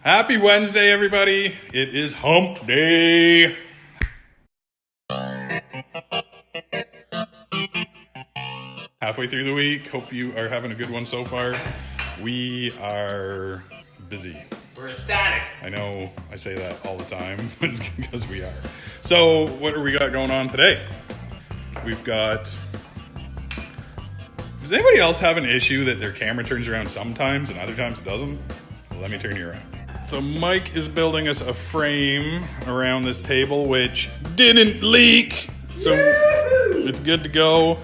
Happy Wednesday, everybody. It is hump day. Halfway through the week. Hope you are having a good one so far. We are busy. We're ecstatic. I know I say that all the time, but it's because we are. So what do we got going on today? We've got... Does anybody else have an issue that their camera turns around sometimes and other times it doesn't? Well, let me turn you around. So Mike is building us a frame around this table, which didn't leak. So it's good to go.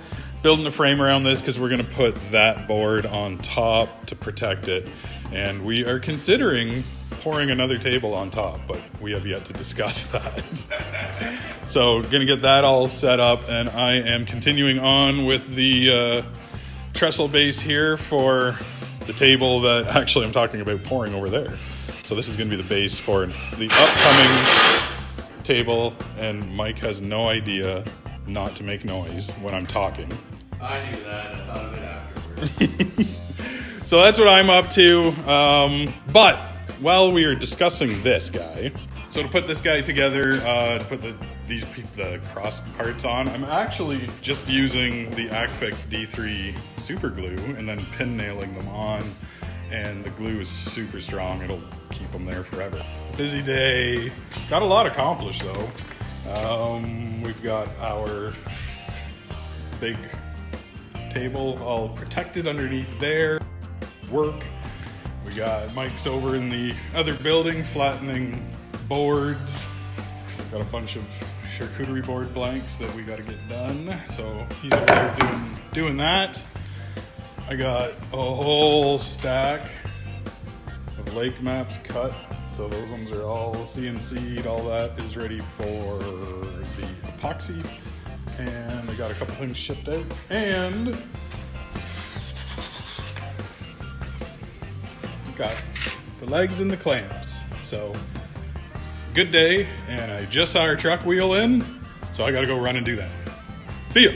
Building a frame around this because we're going to put that board on top to protect it. And we are considering pouring another table on top, but we have yet to discuss that. So going to get that all set up, and I am continuing on with the trestle base here for the table that actually I'm talking about pouring over there. So this is going to be the base for the upcoming table, and Mike has no idea not to make noise when I'm talking. I knew that. I thought of it afterwards. So that's what I'm up to. But while we are discussing this guy, so to put this guy together, to put the cross parts on, I'm actually just using the Acfix D3 super glue and then pin nailing them on. And the glue is super strong. It'll keep them there forever. Busy day. Got a lot accomplished though. We've got our big table all protected underneath there. Work. We got Mike's over in the other building flattening boards. Got a bunch of charcuterie board blanks that we got to get done. So he's over there doing that. I got a whole stack of lake maps cut. So those ones are all CNC'd. All that is ready for the epoxy. And I got a couple things shipped out. And got the legs and the clamps. So good day. And I just saw our truck wheel in. So I got to go run and do that. See ya.